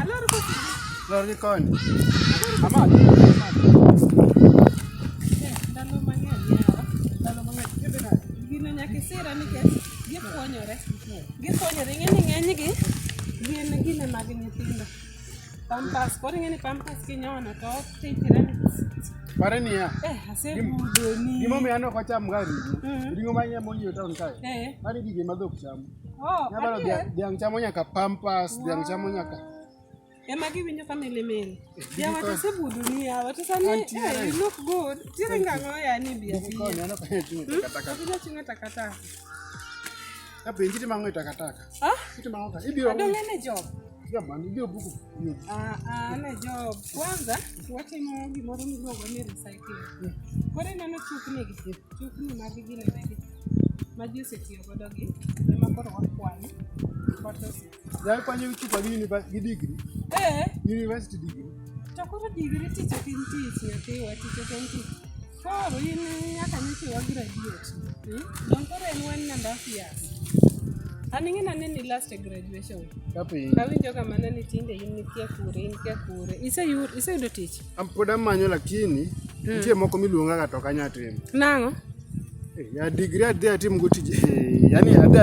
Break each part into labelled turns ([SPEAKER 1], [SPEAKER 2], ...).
[SPEAKER 1] Alor ko.
[SPEAKER 2] Lor gi koni. Amat.
[SPEAKER 1] Ndalo mang'eny yawa. Ndalo mang'eny kebena. Gino nyaka isira nikech gipuonyore. Gipuonyore ng'eny gi gin gine mag nyithindo. Pampas, koro ng'eni pampas kinyono to tikre ni.
[SPEAKER 2] Pare niya.
[SPEAKER 1] Asebudoni.
[SPEAKER 2] Gimomiyo an ok acham ga ring'o. Ring'o manyie monyo taon kae. Mani gige ma dhok chamo. Nyabalo dhiang' chamo nyaka pampas, dhiang' chamo nyaka.
[SPEAKER 1] Ema giwinjo ka milimili. Yawa to asebudoni yawa to sani you look good. Tire ng'ang'o yani biya.
[SPEAKER 2] Koni ano kaya chungo takataka.
[SPEAKER 1] Kaka chungo takataka.
[SPEAKER 2] Kapenji ti mango takataka. Ti mango ka. Ibiro.
[SPEAKER 1] Adong'ene job.
[SPEAKER 2] Jamani ibiro buku.
[SPEAKER 1] Ne job. Kwanza watimo gimoro miluongo ni recycling. Koro ineno chupni mag gine negi. Ma ji osetiyo godo gi. Ema koro wakwanyo.
[SPEAKER 2] Jai kwanyo chupa gi degree. University degree.
[SPEAKER 1] To koro degree tich ok in tich nyathiwa tich ok en tich. Koro in nyaka nyithi wa graduate. Don koro en 1 and a half years. An ing'ena ni last graduation. Kawinjo kama ni tinde in nitie kure. Iseyudo tich?
[SPEAKER 2] Pod amanyo lakini nitie moko miluonga ga to kanya timo.
[SPEAKER 1] Nang'o?
[SPEAKER 2] Ya degree adhi atim go tije. Yani adhi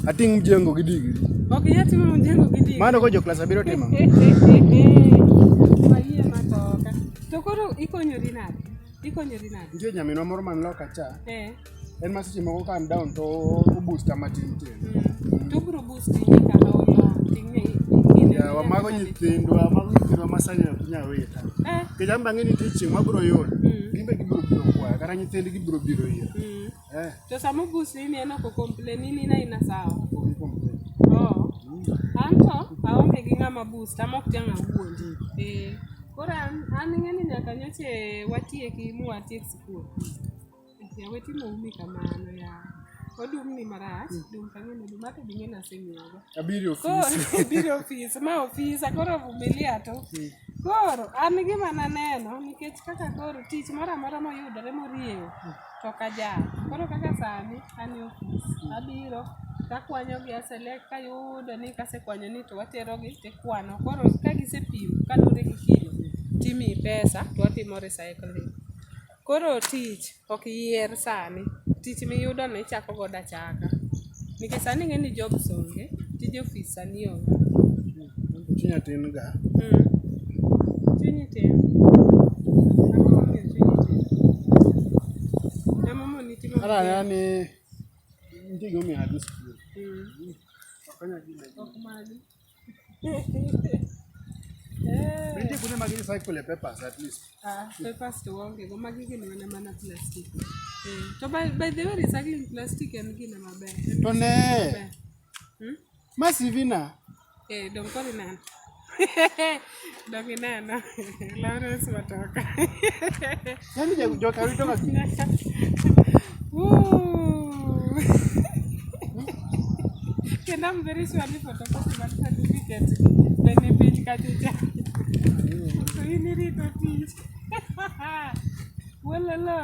[SPEAKER 2] ating mjengo gi degree.
[SPEAKER 1] Ok yatimo mjengo gi degree.
[SPEAKER 2] Mano ko jo class abiro timo.
[SPEAKER 1] Maiye matoka. To koro ikonyori nade?
[SPEAKER 2] Nitie nyaminwa moro man loka cha. En masiche moko kan down to booster matin tin.
[SPEAKER 1] To bro booster nyaka holo ting'e.
[SPEAKER 2] Ya wamago nyithindwa masanya kunya weta. Kejam bange ni teaching mabro yod. Gimbe gibro kwa kara nyithindi gibro biro here.
[SPEAKER 1] To samo booster ni en ok complain ni ina sawa. Anto aonge gi ng'ama booster mok tiang' awuondi. Koro an ng'eni nyaka nyoche watieki muwatiek skul. Ya wetimo umi kamano ya. Odum ni marach, dum kang'eni dum ate bing'ena semiyogo. Abiri ofis, ma ofisa koro vumilia to. Koro an gima naneno nikech kaka koro tich moro amora moyudore morieyo to kajal. Koro kaka sani an e ofis. Abiro takwanyo gi select kayudo ni kasekwanyo ni to watero gi tikwano. Koro ka gisepimo kalure gi kilo timi pesa to watimo recycling. Koro tich ok yier sani. Tich miyudo no ichako godo achaka. Nikech sani ng'eni job songe, tije ofis sani onge.
[SPEAKER 2] Chinya tin ga.
[SPEAKER 1] Chunyi tin. Amo ni timo.
[SPEAKER 2] Ara yani ndi gomi adu skul. Akanya gile.
[SPEAKER 1] Ok mali.
[SPEAKER 2] Ndi kuna magini cycle papers at least.
[SPEAKER 1] Papers to wonge go magigi ni mana plastic. To by the way recycling plastic en gina maber.
[SPEAKER 2] To ne. Masivina.
[SPEAKER 1] Dong kori nana. Dong inana. Lawrence watoka.
[SPEAKER 2] Yani joka wito ka.
[SPEAKER 1] And I'm very sure ni photocopy but certificate. Then page kacha. So you need to teach. Walala.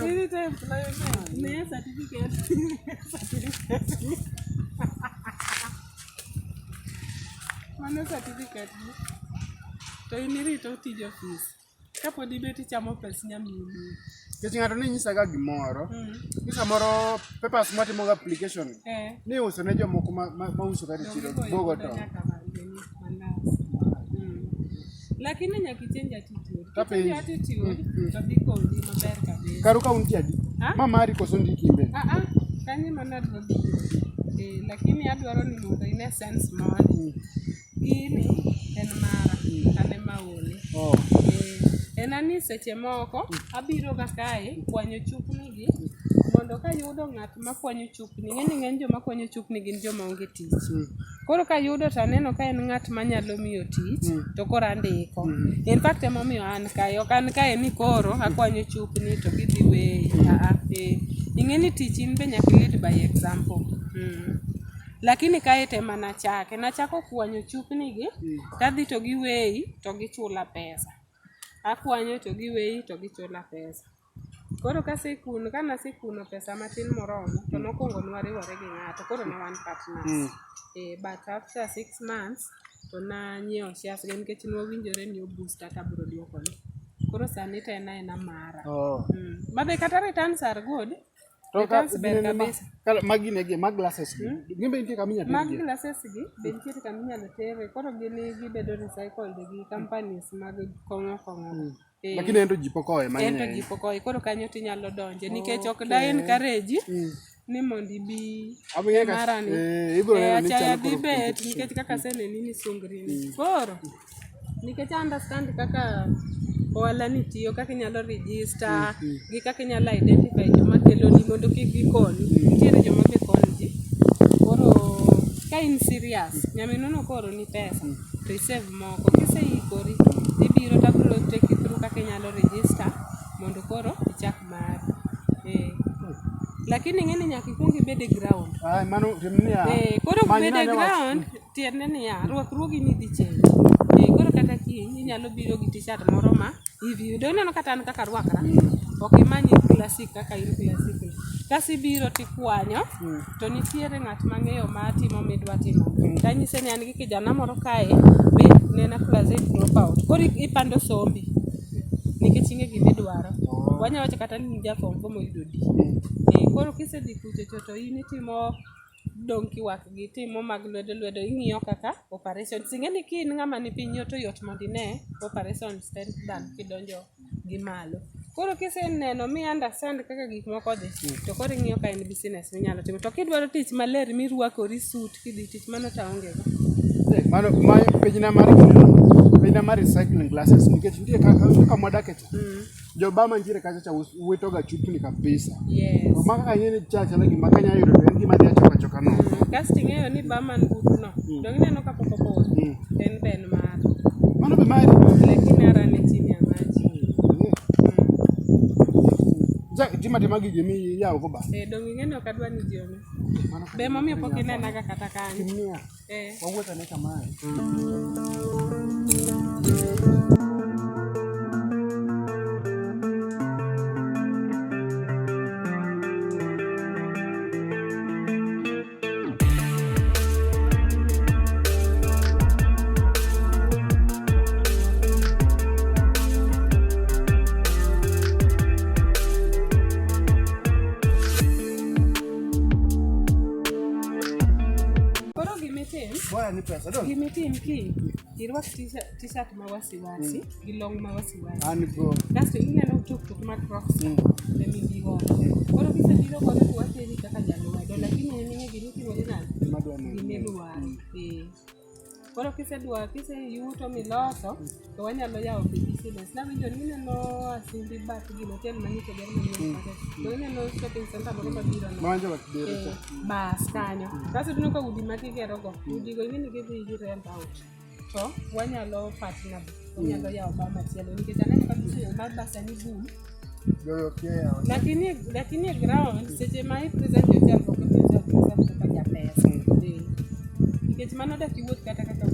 [SPEAKER 1] Ini time employer ne certificate. Mana certificate ni. To ini rito tij office. Kapo di beti chamo pes nyamini.
[SPEAKER 2] Kech ng'ato ni nyisa ga gimoro. Kisa moro papers matimo ga application. Ni uso ne jomoko ma uso ga chiro bogo to.
[SPEAKER 1] Lakini nyaka change attitude. To biko ndi maber kabisa.
[SPEAKER 2] Karu kaunti adi? Mari koso ndiki mbe.
[SPEAKER 1] Kanyi mana drobi. Lakini adwaro ni mondo ine sense moro. Gini en mara. Ane maole. Enani seche moko abiro ga kae kwanyo chupni gi mondo ka yudo ng'at ma kwanyo chupni ng'eny joma kwanyo chupni gin joma onge tich. Koro ka yudo to aneno ka en ng'at manyalo miyo tich to koro andiko. In fact emomiyo an kae ok an kae ni koro akwanyo chupni to gidhi weyi. Ing'eni tich in be nyaka lead by example. Lakini kae tema nachako kwanyo chupni gi tadhi to giweyi to gichula pesa. Akwanyo to giweyi to gichula pesa. Koro kana sekuno pesa matin moromo to nokuongo nwariwore gi ng'ato koro ne wan partners. But after 6 months to nanyiewo shares nikech nwawinjore ni booster tabro duokone. Koro sani to en aena mara. Mabe kata returns are good. Returns ber kabisa.
[SPEAKER 2] Mag glasses gimbe nitie kaminya tere.
[SPEAKER 1] Mag glasses gi be nitie kaminyalo tere. Koro gibedo recycled gi companies mag kongo.
[SPEAKER 2] Lakini ento ji pokoe mang'eny.
[SPEAKER 1] Ento ji pokoe koro kanyo tinyalo donje nikech ok da encourage ni mondo ibi marani. Achaya dhi bet nikech kaka seneni ni sungri ni. Koro nikech understand kaka ohala ni tiyo, kaka inyalo register gi kaka inyalo identify joma keloni mondo kik gikonyi. Nitiere joma be konyo ji. Koro ka in serious nyaminono koro ni pesa to isave moko kiseikori ibiro tabro take through kaka inyalo register mondo koro ichak mari. Lakini ng'eni nyaka ikuong ibed e ground.
[SPEAKER 2] Mano timnia.
[SPEAKER 1] Koro bed e ground tiende niya rwakruogi ni dhi change. Koro kata kiny inyalo biro gi t-shirt moro ma hivi do neno kata an kaka rwakra ok imanyi classic kaka in classic. Kasi biro tikwanyo to nitiere ng'at mang'eyo matimo midwa timo. Tanyise ni an gi kijana moro kae be nena class 8 dropout. Koro ipando sombi nikech ing'e gimidwaro. Wanya wacha kata ni jafom komo yudo di. Koro kisedhi kucho to in itimo donki wak gi timo mag lwedo ing'iyo kaka operation singeni kin ng'ama ni piny to yot mondo ine operation stand down kidonjo gi malo. Koro kiseneno mi understand kaka gik moko dhi to koro ing'iyo ka en business minyalo timo to kidwaro tich maler mirwakori suit kidhi tich mano taonge go.
[SPEAKER 2] Mano my pejna mar recycling glasses nikech nitie kaka modakech jobama nitiere kacha cha wito ga chupni kabisa.
[SPEAKER 1] Yes.
[SPEAKER 2] To maka ng'eni chacha na gima kanya yudo to en gima dhi choka no.
[SPEAKER 1] Kasti ng'eyo ni baman budno. Dong ineno ka poko en mar.
[SPEAKER 2] Mano be mari.
[SPEAKER 1] Lakini arane chini ya maji.
[SPEAKER 2] Jima gi jemi yawo ko ba.
[SPEAKER 1] Dong ing'eno kadwa ni jioni. Be mami pok inena ga kata kanyo.
[SPEAKER 2] Kimia. Wawuotho ne kamae. Ni pesa dong.
[SPEAKER 1] Gimitim ki irwak t-shirt ma wasiwasi gi long ma wasiwasi.
[SPEAKER 2] An bro.
[SPEAKER 1] Kasto ineno tuk mag Crocs. Emi go. Koro kisebiro godo to wateri kaka jalwedo lakini ng'e gini timo ni nani? Gimedwaro. Koro kiseyuto miloso to wanyalo yawo business. Nawinjo ni neno asimbi bat gino tel manyiso ber manyien pake. To ineno shopping center moro mabiro no.
[SPEAKER 2] Manja bakbiro.
[SPEAKER 1] Bas kanyo. Kaso tuno ka udi makigero go. Udi go ing'eni gidhi gi rent out. To wanyalo partner. Wanyalo yawo bama chielo nikech aneno ka tuyo mar basani boom. Lakini ground seche ma i present yourself kaka japesa. Nikech mano dak iwuoth kata kaka